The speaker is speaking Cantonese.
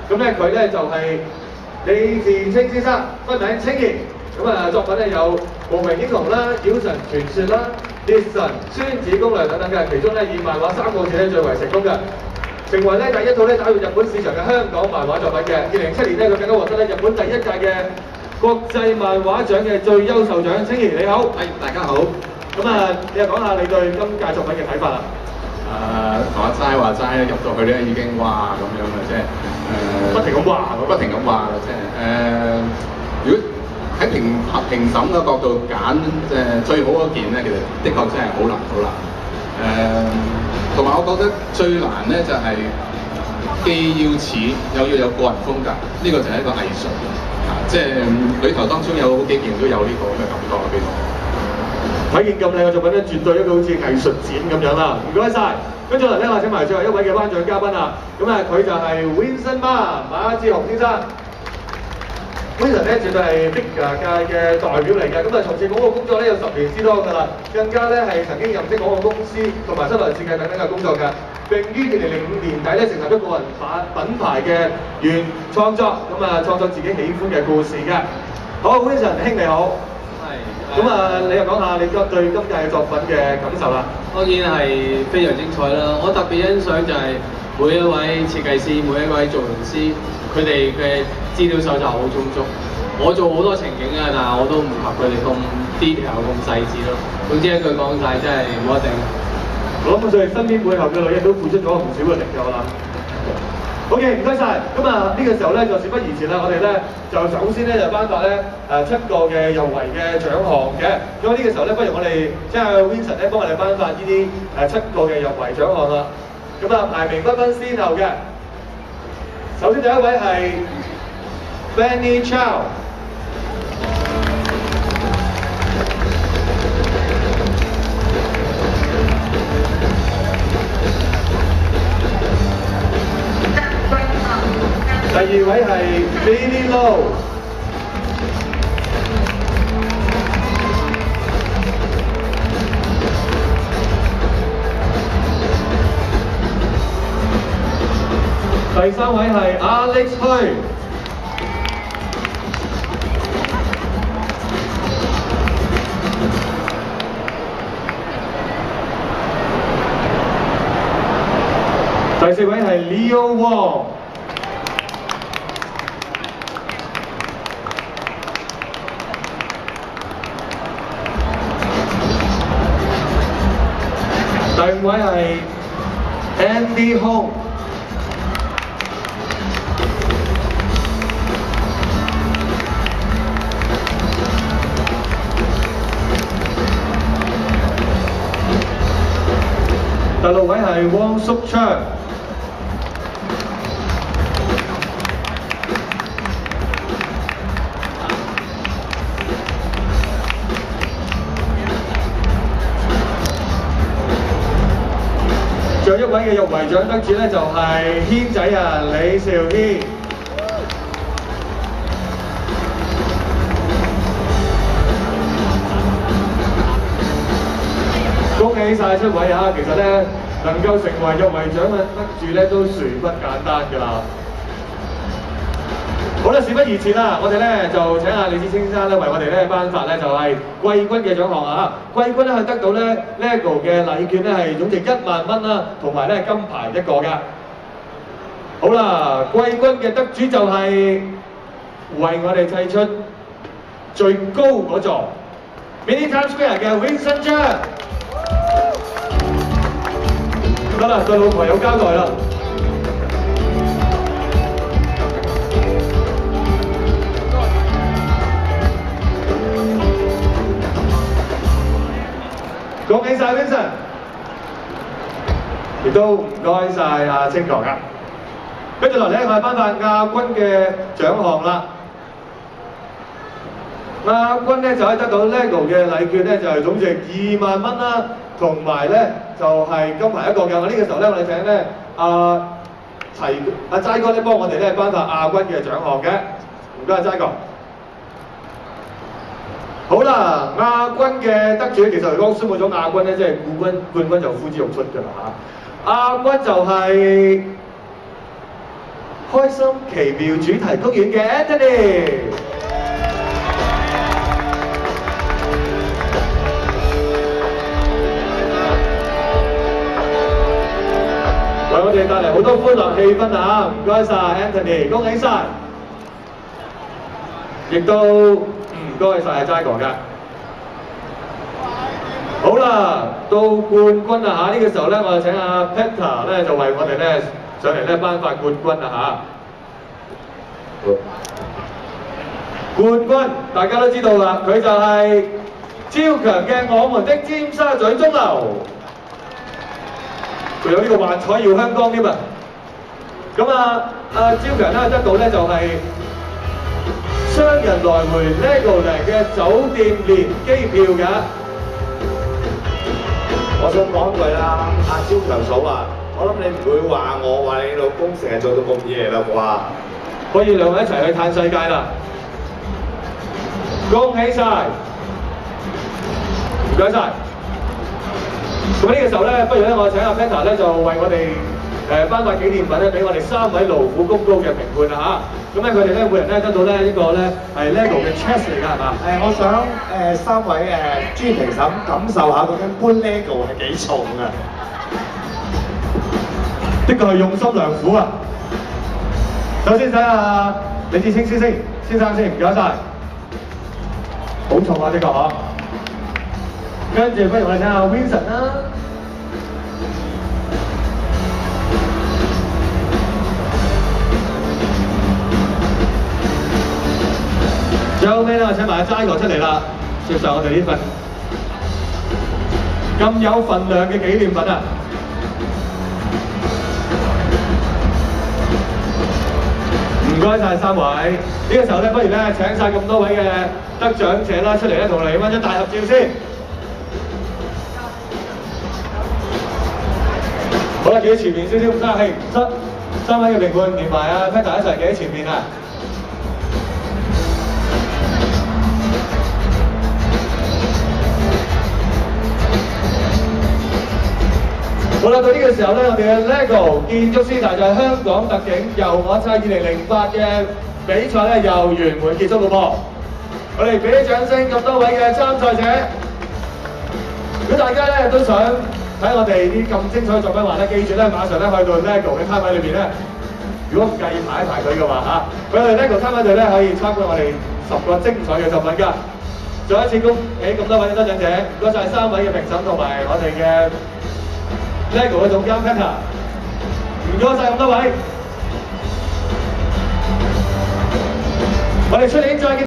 咁咧佢咧就係李志清先生，分名清兒。咁啊作品咧有《無名英雄》啦、《妖神傳說》啦、《烈神》、《孫子攻略》等等嘅，其中咧以漫畫3個字咧最為成功嘅。成為咧第一套咧打入日本市場嘅香港漫畫作品嘅。2007年咧，佢更加獲得咧日本第一屆嘅國際漫畫獎嘅最優秀獎。清兒你好，大家好。咁啊，你又講下你對今屆作品嘅睇法啦。同阿齋話齋入到去咧已經哇咁樣啦，即係不停咁話，不停咁話啦，即係如果喺評審嘅角度揀最好嗰件咧，其實的確真係好難好難。同埋我覺得最難咧就係既要似又要有個人風格，呢個就係一個藝術即係裏頭當中有好幾件都有呢個咁嘅感覺俾我。睇見咁靚嘅作品咧，絕對一個好似藝術展咁樣啦。唔該晒。跟住嚟咧，我請埋最後一位嘅頒獎嘉賓啊。咁啊，佢就係 Vincent Ma 馬志雄先生。Vincent 咧絕對係 figure 界嘅代表嚟嘅，咁啊從事廣告工作咧有10年之多㗎啦，更加咧係曾經任職廣告公司同埋室內設計等等嘅工作嘅，並於2005年底咧成立咗個人品牌嘅原創作，咁啊創作自己喜歡嘅故事嘅。好 ，Vincent 兄你好。咁啊，你又講下你對今屆嘅作品嘅感受啦。當然係非常精彩啦！我特別欣賞就係每一位設計師、每一位造型師，佢哋嘅資料搜集好充足。我做好多情景啊，但係我都唔及佢哋咁 detail 咁細緻咯。總之一句講晒，真係冇得頂。我諗佢哋身邊背後嘅女人都付出咗唔少嘅力嘅，我諗。OK， 唔該晒。咁啊，呢個時候咧就事不宜遲啦，我哋咧就首先咧就頒發咧7個嘅入圍嘅獎項嘅。咁呢個時候咧，不如我哋即係 Vincent 咧幫我哋頒發呢啲7個嘅入圍獎項啦。咁啊，排名不分先後嘅。首先第一位係 Benny Chow。第二位係 Billy Low， 第三位係 Alex Hui， 第四位係 Leo Wong。第五位係 Andy Hong， 第六位係汪叔昌，最後一位嘅入圍獎得主咧就係軒仔啊，李兆軒。恭喜晒7位啊！其實咧能夠成為入圍獎嘅得主咧都算不簡單㗎啦。好啦，事不宜遲啦，我哋咧就請阿李志清先生咧為我哋咧頒發咧就係季軍嘅獎項啊！季軍咧係得到咧 LEGO 嘅禮券咧係總值1萬蚊啦，同埋咧金牌1個㗎。好啦，季軍嘅得主就係為我哋砌出最高嗰座 Mini Times Square 嘅 Vincent 張。得啦，對老婆有交代啦。恭喜晒 Vincent， 亦都唔該晒阿清哥㗎。跟住落嚟咧，我哋頒發亞軍嘅獎項啦。亞軍咧就可以得到 LEGO 嘅禮券咧，就係總值2萬蚊啦，同埋咧就係金牌1個嘅。我呢個時候咧，我哋請咧阿齋哥咧幫我哋咧頒發亞軍嘅獎項嘅，唔該齋哥。好啦，亞軍嘅得主其實嚟講宣佈咗亞軍咧，即係冠軍就呼之欲出㗎啦嚇。亞軍就係開心奇妙主題公園嘅 Anthony。為我哋帶嚟好多歡樂氣氛啊！唔該晒 Anthony， 恭喜晒！亦都唔該晒齋哥㗎。好啦，到冠軍啦嚇！呢個時候咧，我就請阿 Peter 咧就為我哋咧上嚟咧頒發冠軍啦嚇。冠軍大家都知道啦，佢就係超強嘅我們的尖沙咀鐘樓。仲有呢個幻彩耀香江添啊！咁啊，超強咧得到咧就係雙人來回 Legoland 嘅酒店連機票㗎。我想講句啦，阿超強嫂啊，我諗你唔會話我話你老公成日做到咁夜啦啩？可以兩位一齊去嘆世界啦！恭喜晒，唔該晒。咁呢個時候咧，不如咧我請阿 Peter 咧就為我哋頒發紀念品咧，俾我哋3位勞苦功高嘅評判啦嚇。咁咧佢哋咧每人咧得到咧一個咧係 LEGO 嘅 chest 嚟㗎係嘛？我想3位專業評審感受下究竟搬 LEGO 係幾重啊？的確係用心良苦啊！首先睇下李志清先生先，唔該晒。好重啊！的確嗬。跟住不如我哋睇下 Vincent 啦。最後尾咧，請埋阿齋哥出嚟啦，接受我哋呢份咁有份量嘅紀念品啊！唔該晒3位，呢個時候咧，不如咧請晒咁多位嘅得獎者啦出嚟咧，同我哋揾張大合照先。好啦，企喺前面少少，唔生氣，3位嘅評判連埋阿 Peter 一齊企喺前面啊！好啦，到呢個時候咧，我哋嘅 LEGO 建築師大賽香港特警由我猜2008嘅比賽咧又圓滿結束咯噃。我哋俾啲掌聲咁多位嘅參賽者。如果大家咧都想睇我哋啲咁精彩嘅作品話咧，記住咧馬上咧去到 LEGO 嘅攤位裏邊咧，如果唔介意排一排隊嘅話嚇，去我哋 LEGO 攤位度咧可以參觀我哋10個精彩嘅作品㗎。再一次恭喜咁多位得獎者，唔該晒3位嘅評審同埋我哋嘅LEGO 嘅總監 Peter， 唔該晒咁多位，我哋出年再見。